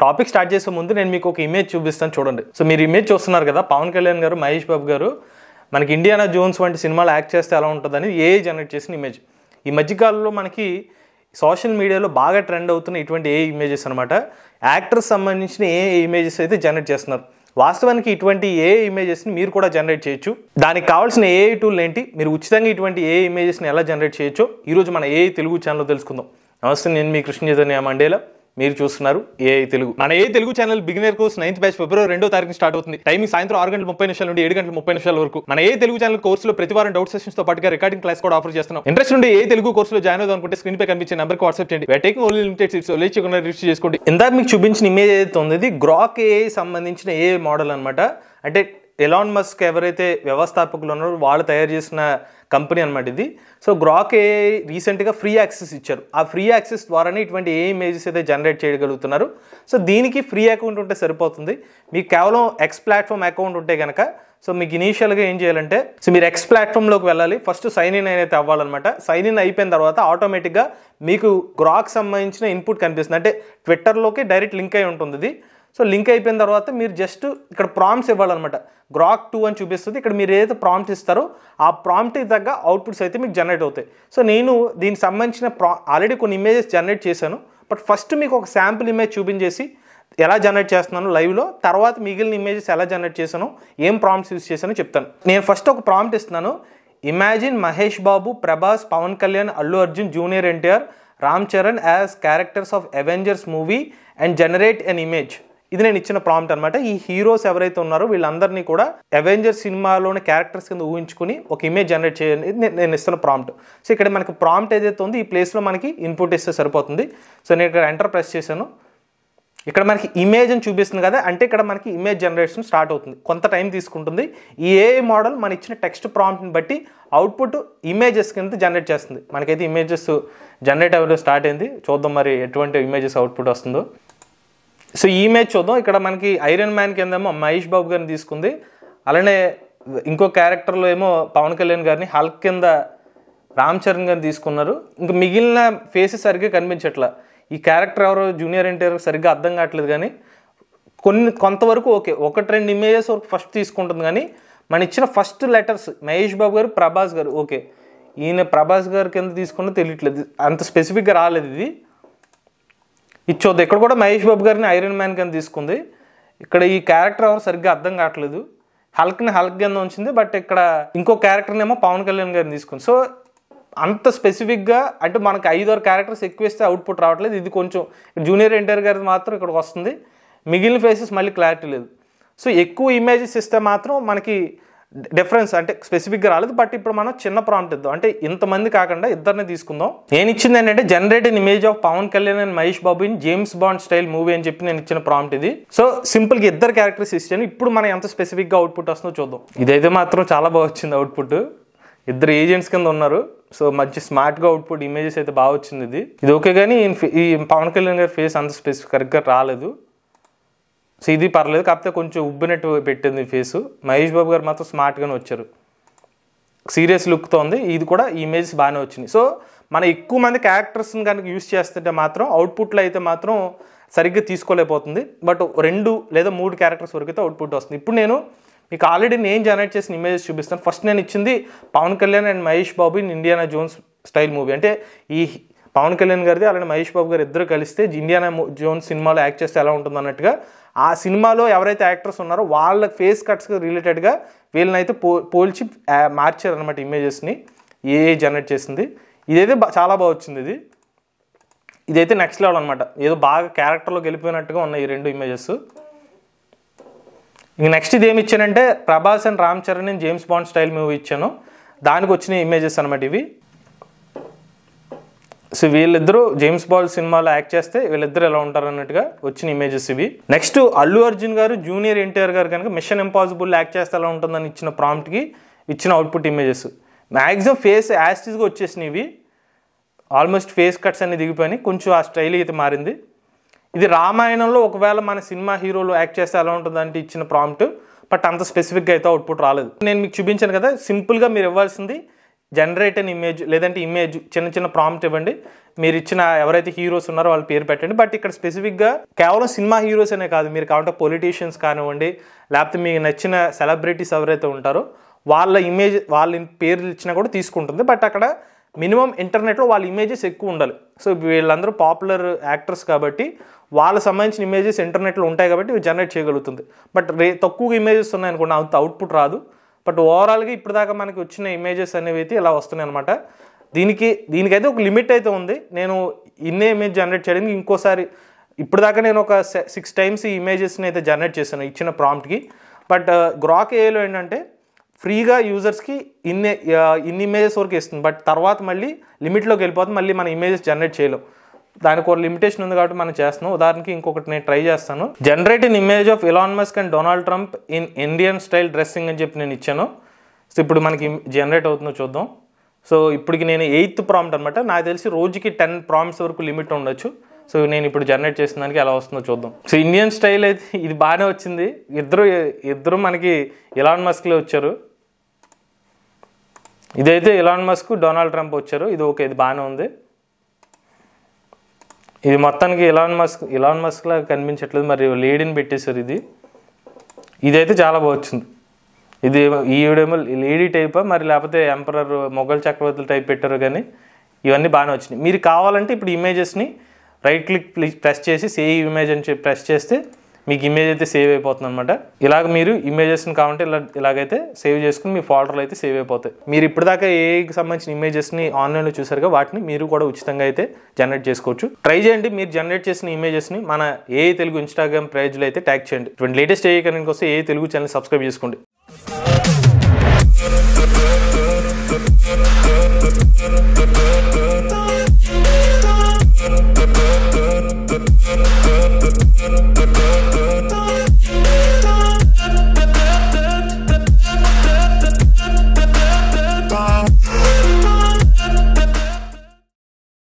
Topic start చేసే ముందు నేను మీకు ఒక ఇమేజ్ చూపిస్తాను చూడండి. సో మీరు ఇమేజ్ చూస్తున్నారు కదా, పవన్ కళ్యాణ్ గారు, మహేష్ బాబు గారు మనకి ఇండియానా జోన్స్ వంటి సినిమాలు యాక్ట్ చేస్తే ఎలా ఉంటుందని ఏఐ జనరేట్ చేసిన ఇమేజ్. ఈ మధ్యకాలంలో మనకి సోషల్ మీడియాలో బాగా ట్రెండ్ అవుతున్న ఇటువంటి ఏఐ ఇమేజెస్ అనమాట. యాక్టర్స్ సంబంధించిన ఏఐ ఇమేజెస్ అయితే జనరేట్ చేస్తున్నారు. వాస్తవానికి ఇటువంటి ఏఐ ఇమేజెస్ని మీరు కూడా జనరేట్ చేయొచ్చు. దానికి కావాల్సిన ఏఐ టూల్ ఏంటి, మీరు ఉచితంగా ఇటువంటి ఏఐ ఇమేజెస్ని ఎలా జనరేట్ చేయొచ్చో ఈరోజు మన ఏఐ తెలుగు ఛానల్లో తెలుసుకుందాం. నమస్తే, నేను మీ కృష్ణ చైతన్య మండేలా, మీరు చూస్తున్నారు ఏఐ తెలుగు. మన AI Telugu channel beginner course 9th batch ఫిబ్రవరి 2వ తారీఖున స్టార్ట్ అవుతుంది. టైమింగ్ సాయంత్రం 6:30 నుండి 7:30 వరకు. మన ఏఐ తెలుగు ఛానల్ కోర్సులో ప్రతి వారం డౌట్ సెషన్స్ తో పాటుగా రికార్డింగ్ క్లాస్ కూడా ఆఫర్ చేస్తున్నాం. ఇంట్రెస్ట్ ఉంటే ఏఐ తెలుగు కోర్సులో జాయిన్ అవుదాం అనుకుంటే స్క్రీన్ పై కనిపించే నెంబర్కి వాట్సాప్ చేయండి. We are taking only limited seats. లేచకుండా రిజిస్టర్ చేసుకోండి. ఇందాక మీకు చూపించిన ఇమేజ్ ఏదైతే ఉంది, ఇది గ్రాక్ ఏఐ సంబంధించిన ఏఐ మోడల్ అనమాట. అంటే ఎలాన్ మస్క్ ఎవరైతే వ్యవస్థాపకులు ఉన్నారో వాళ్ళు తయారు చేసిన కంపెనీ అనమాట ఇది. సో గ్రాక్ ఏఐ రీసెంట్గా ఫ్రీ యాక్సెస్ ఇచ్చారు. ఆ ఫ్రీ యాక్సెస్ ద్వారానే ఇటువంటి ఏఐ ఇమేజెస్ అయితే జనరేట్ చేయగలుగుతున్నారు. సో దీనికి ఫ్రీ అకౌంట్ ఉంటే సరిపోతుంది. మీకు కేవలం ఎక్స్ ప్లాట్ఫామ్ అకౌంట్ ఉంటే కనుక, సో మీకు ఇనీషియల్గా ఏం చేయాలంటే, సో మీరు ఎక్స్ ప్లాట్ఫామ్లోకి వెళ్ళాలి. ఫస్ట్ సైన్ ఇన్ అయితే అవ్వాలన్నమాట. సైన్ ఇన్ అయిపోయిన తర్వాత ఆటోమేటిక్గా మీకు గ్రాక్ సంబంధించిన ఇన్పుట్ కనిపిస్తుంది. అంటే ట్విట్టర్లోకి డైరెక్ట్ లింక్ అయి ఉంటుంది ఇది. సో లింక్ అయిపోయిన తర్వాత మీరు జస్ట్ ఇక్కడ ప్రాంప్ట్స్ ఇవ్వాలన్నమాట. గ్రాక్ 2 అని చూపిస్తుంది. ఇక్కడ మీరు ఏదైతే ప్రాంప్ట్ ఇస్తారో ఆ ప్రాంప్ట్కి తగ్గ అవుట్పుట్స్ అయితే మీకు జనరేట్ అవుతాయి. సో నేను దీనికి సంబంధించిన ఆల్రెడీ కొన్ని ఇమేజెస్ జనరేట్ చేశాను. బట్ ఫస్ట్ మీకు ఒక శాంపుల్ ఇమేజ్ చూపించేసి ఎలా జనరేట్ చేస్తున్నాను లైవ్లో, తర్వాత మిగిలిన ఇమేజెస్ ఎలా జనరేట్ చేశాను, ఏం ప్రాంప్ట్స్ యూస్ చేశానో చెప్తాను. నేను ఫస్ట్ ఒక ప్రాంప్ట్ ఇస్తున్నాను. Imagine Mahesh Babu, Prabhas, Pawan Kalyan, Allu Arjun, junior NTR, Ram Charan as characters of Avengers movie and generate an image. ఇది నేను ఇచ్చిన ప్రాంప్ట్ అనమాట. ఈ హీరోస్ ఎవరైతే ఉన్నారో వీళ్ళందరినీ కూడా అవెంజర్స్ సినిమాలోని క్యారెక్టర్స్ కింద ఊహించుకుని ఒక ఇమేజ్ జనరేట్ చేయండి. నేను ఇస్తున్న ప్రాంప్ట్. సో ఇక్కడ మనకి ప్రాంప్ట్ ఏదైతే ఉందో ఈ ప్లేస్లో మనకి ఇన్పుట్ ఇస్తే సరిపోతుంది. సో నేను ఇక్కడ ఎంటర్ ప్రెస్ చేశాను. ఇక్కడ మనకి ఇమేజ్ అని చూపిస్తుంది కదా, అంటే ఇక్కడ మనకి ఇమేజ్ జనరేషన్ స్టార్ట్ అవుతుంది. కొంత టైం తీసుకుంటుంది. ఈ ఏఐ మోడల్ మన ఇచ్చిన టెక్స్ట్ ప్రాంప్ట్ని బట్టి అవుట్పుట్ ఇమేజెస్ కింద జనరేట్ చేస్తుంది. మనకైతే ఇమేజెస్ జనరేట్ అవ్వడం స్టార్ట్ అయింది. చూద్దాం మరి ఎటువంటి ఇమేజెస్ అవుట్పుట్ వస్తుందో. సో ఈ ఇమేజ్ చూద్దాం. ఇక్కడ మనకి ఐరన్ మ్యాన్ కిందేమో మహేష్ బాబు గారిని తీసుకుంది. అలానే ఇంకో క్యారెక్టర్లో ఏమో పవన్ కళ్యాణ్ గారిని, హల్క్ కింద రామ్ చరణ్ గారిని తీసుకున్నారు. ఇంకా మిగిలిన ఫేసెస్ సరిగ్గా కనిపించట్లా. ఈ క్యారెక్టర్ ఎవరో జూనియర్ ఎన్టీఆర్ సరిగ్గా అర్థం కావట్లేదు. కానీ కొంతవరకు ఓకే, 1-2 ఇమేజెస్ వరకు ఫస్ట్ తీసుకుంటుంది. కానీ మన ఇచ్చిన ఫస్ట్ లెటర్స్ మహేష్ బాబు గారు, ప్రభాస్ గారు, ఓకే ఈయన ప్రభాస్ గారి కింద తీసుకున్న తెలియట్లేదు, అంత స్పెసిఫిక్గా రాలేదు ఇది. ఇచ్చోద్దు. ఇక్కడ కూడా మహేష్ బాబు గారిని ఐరన్ మ్యాన్ కింద తీసుకుంది. ఇక్కడ ఈ క్యారెక్టర్ ఎవరు సరిగ్గా అర్థం కావట్లేదు. హల్క్ని హల్క్ కింద ఉంచింది. బట్ ఇక్కడ ఇంకో క్యారెక్టర్ని ఏమో పవన్ కళ్యాణ్ గారిని తీసుకుంది. సో అంత స్పెసిఫిక్గా అంటే మనకి 5-6 క్యారెక్టర్స్ ఎక్కువ ఇస్తే అవుట్పుట్ రావట్లేదు. ఇది కొంచెం జూనియర్ ఎన్టీఆర్ గారి మాత్రం ఇక్కడికి వస్తుంది. మిగిలిన ఫేసెస్ మళ్ళీ క్లారిటీ లేదు. సో ఎక్కువ ఇమేజెస్ ఇస్తే మాత్రం మనకి డిఫరెన్స్ అంటే స్పెసిఫిక్గా రాలేదు. బట్ ఇప్పుడు మనం చిన్న ప్రాంప్ట్ ఇద్దాం. అంటే ఇంతమంది కాకుండా ఇద్దరిని తీసుకుందాం. నేను ఇచ్చింది ఏంటంటే generate in image of Pawan Kalyan and Mahesh Babu in James Bond style movie అని చెప్పి నేను ఇచ్చిన ప్రాంప్ట్ ఇది. సో సింపుల్గా ఇద్దరు క్యారెక్టర్స్ ఇచ్చాను. ఇప్పుడు మనం ఎంత స్పెసిఫిక్గా అవుట్పుట్ వస్తుందో చూద్దాం. ఇదైతే మాత్రం చాలా బాగా వచ్చింది అవుట్పుట్. ఇద్దరు ఏజెంట్స్ కింద ఉన్నారు. సో మంచి స్మార్ట్గా అవుట్పుట్ ఇమేజెస్ అయితే బాగా వచ్చింది. ఇది ఓకే. కానీ ఈ పవన్ కళ్యాణ్ గారి ఫేస్ అంత స్పెసిఫిక్గా రాలేదు. సో ఇది పర్లేదు, కాకపోతే కొంచెం ఉబ్బినట్టు పెట్టింది ఫేసు. మహేష్ బాబు గారు మాత్రం స్మార్ట్గానే వచ్చారు, సీరియస్ లుక్తో ఉంది. ఇది కూడా ఈ ఇమేజెస్ బాగానే వచ్చినాయి. సో మన ఎక్కువ మంది క్యారెక్టర్స్ని కనుక యూస్ చేస్తుంటే మాత్రం అవుట్పుట్లో అయితే మాత్రం సరిగ్గా తీసుకోలేకపోతుంది. బట్ 2 లేదా 3 క్యారెక్టర్స్ వరకు అయితే అవుట్పుట్ వస్తుంది. ఇప్పుడు నేను మీకు ఆల్రెడీ నేను జనరేట్ చేసిన ఇమేజెస్ చూపిస్తాను. ఫస్ట్ నేను ఇచ్చింది Pawan Kalyan and Mahesh Babu in Indiana Jones style movie. అంటే ఈ పవన్ కళ్యాణ్ గారిది అలానే మహేష్ బాబు గారు ఇద్దరు కలిస్తే ఇండియానా జోన్స్ సినిమాలో యాక్ట్ చేస్తే ఎలా ఉంటుంది అన్నట్టుగా, ఆ సినిమాలో ఎవరైతే యాక్టర్స్ ఉన్నారో వాళ్ళ ఫేస్ కట్స్కి రిలేటెడ్గా వీళ్ళనైతే పోల్చి మార్చారనమాట ఇమేజెస్ని. ఏఐ జనరేట్ చేసింది. ఇదైతే చాలా బాగా వచ్చింది. ఇదైతే నెక్స్ట్ లెవెల్ అనమాట. ఏదో బాగా క్యారెక్టర్లోకి వెళ్ళిపోయినట్టుగా ఉన్నాయి ఈ 2 ఇమేజెస్. ఇంక నెక్స్ట్ ఇది ఏమి ఇచ్చానంటే Prabhas and Ram Charan James Bond style movie ఇచ్చాను. దానికి వచ్చిన ఇమేజెస్ అనమాట ఇవి. సో వీళ్ళిద్దరూ జేమ్స్ బాండ్ సినిమాలో యాక్ట్ చేస్తే వీళ్ళిద్దరు ఎలా ఉంటారు అన్నట్టుగా వచ్చిన ఇమేజెస్ ఇవి. నెక్స్ట్ అల్లు అర్జున్ గారు, జూనియర్ ఎన్టీఆర్ గారు కనుక మిషన్ ఇంపాసిబుల్ యాక్ట్ చేస్తే ఎలా ఉంటుందని ఇచ్చిన ప్రాంప్ట్కి ఇచ్చిన అవుట్పుట్ ఇమేజెస్. మ్యాక్సిమం ఫేస్ యాస్టిస్గా వచ్చేసినవి ఇవి. ఆల్మోస్ట్ ఫేస్ కట్స్ అన్ని దిగిపోయినాయి. కొంచెం ఆ స్టైల్ అయితే మారింది. ఇది రామాయణంలో ఒకవేళ మన సినిమా హీరోలు యాక్ట్ చేస్తే ఎలా ఉంటుందంటే ఇచ్చిన ప్రాంప్ట్. బట్ అంత స్పెసిఫిక్గా అయితే అవుట్పుట్ రాలేదు. నేను మీకు చూపించాను కదా, సింపుల్గా మీరు ఇవ్వాల్సింది జనరేట్ అన్ ఇమేజ్ లేదంటే ఇమేజ్ చిన్న ప్రాంప్ట్ ఇవ్వండి, మీరు ఇచ్చిన ఎవరైతే హీరోస్ ఉన్నారో వాళ్ళ పేరు పెట్టండి. బట్ ఇక్కడ స్పెసిఫిక్గా కేవలం సినిమా హీరోస్ అనే కాదు, మీరు కావాలంటే పొలిటీషియన్స్ కానివ్వండి, లేకపోతే మీకు నచ్చిన సెలబ్రిటీస్ ఎవరైతే ఉంటారో వాళ్ళ ఇమేజ్ వాళ్ళ పేర్లు ఇచ్చినా కూడా తీసుకుంటుంది. బట్ అక్కడ మినిమం ఇంటర్నెట్లో వాళ్ళ ఇమేజెస్ ఎక్కువ ఉండాలి. సో వీళ్ళందరూ పాపులర్ యాక్టర్స్ కాబట్టి వాళ్ళకి సంబంధించిన ఇమేజెస్ ఇంటర్నెట్లో ఉంటాయి కాబట్టి ఇవి జనరేట్ చేయగలుగుతుంది. బట్ తక్కువగా ఇమేజెస్ ఉన్నాయనుకోండి, అంత అవుట్పుట్ రాదు. బట్ ఓవరాల్గా ఇప్పుడు దాకా మనకి వచ్చిన ఇమేజెస్ అనేవి అయితే ఇలా వస్తున్నాయి అనమాట. దీనికైతే ఒక లిమిట్ అయితే ఉంది. నేను ఇన్నే ఇమేజ్ జనరేట్ చేయడానికి ఇంకోసారి ఇప్పుడు దాకా నేను ఒక 6 times ఈ ఇమేజెస్ని అయితే జనరేట్ చేశాను ఇచ్చిన ప్రాంప్ట్కి. బట్ గ్రాక్ ఏఐలో ఏంటంటే ఫ్రీగా యూజర్స్కి ఇన్ని ఇమేజెస్ వరకు ఇస్తుంది. బట్ తర్వాత మళ్ళీ లిమిట్లోకి వెళ్ళిపోతుంది, మళ్ళీ మన ఇమేజెస్ జనరేట్ చేయలేం. దానికి ఒక లిమిటేషన్ ఉంది కాబట్టి మనం చేస్తున్నాం. ఉదాహరణకి ఇంకొకటి నేను ట్రై చేస్తాను. Generate in image of Elon Musk and Donald Trump in Indian style dressing అని చెప్పి నేను ఇచ్చాను. సో ఇప్పుడు మనకి జనరేట్ అవుతుందో చూద్దాం. సో ఇప్పటికి నేను 8th ప్రాంప్ట్ అనమాట. నాకు తెలిసి రోజుకి 10 prompts వరకు లిమిట్ ఉండొచ్చు. సో నేను ఇప్పుడు జనరేట్ చేసిన దానికి ఎలా వస్తుందో చూద్దాం. సో ఇండియన్ స్టైల్ అయితే ఇది బాగానే వచ్చింది. ఇద్దరు మనకి ఎలాన్ మస్క్లే వచ్చారు. ఇదైతే ఎలాన్ మస్క్ డొనాల్డ్ ట్రంప్ వచ్చారు. ఇది ఓకే, ఇది బాగానే ఉంది. ఇది మొత్తానికి ఎలాన్ మస్క్ లాగా కనిపించట్లేదు, మరి లేడీని పెట్టేశారు. ఇదైతే చాలా బాగా వచ్చింది. ఇది ఈవిడేమో లేడీ టైపా మరి లేకపోతే ఎంపరర్ మొఘల్ చక్రవర్తుల టైప్ పెట్టారు, కానీ ఇవన్నీ బాగానే వచ్చినాయి. మీరు కావాలంటే ఇప్పుడు ఇమేజెస్ని రైట్ క్లిక్ ప్రెస్ చేసి సేవ్ ఇమేజ్ అని చెప్పి ప్రెస్ చేస్తే మీకు ఇమేజ్ అయితే సేవ్ అయిపోతుంది అనమాట. ఇలాగ మీరు ఇమేజెస్ని కావాలంటే ఇలాగైతే సేవ్ చేసుకుని మీ ఫోల్డర్లో అయితే సేవ్ అయిపోతాయి. మీరు ఇప్పటిదాకా ఏఐకి సంబంధించిన ఇమేజెస్ని ఆన్లైన్లో చూసారుగా, వాటిని మీరు కూడా ఉచితంగా అయితే జనరేట్ చేసుకోవచ్చు. ట్రై చేయండి. మీరు జనరేట్ చేసిన ఇమేజెస్ని మన ఏఐ తెలుగు ఇన్స్టాగ్రామ్ పేజ్లో అయితే ట్యాగ్ చేయండి. ఇటువంటి లేటెస్ట్ ఏఐ కనుక వస్తే ఏఐ తెలుగు ఛానల్ సబ్స్క్రైబ్ చేసుకోండి.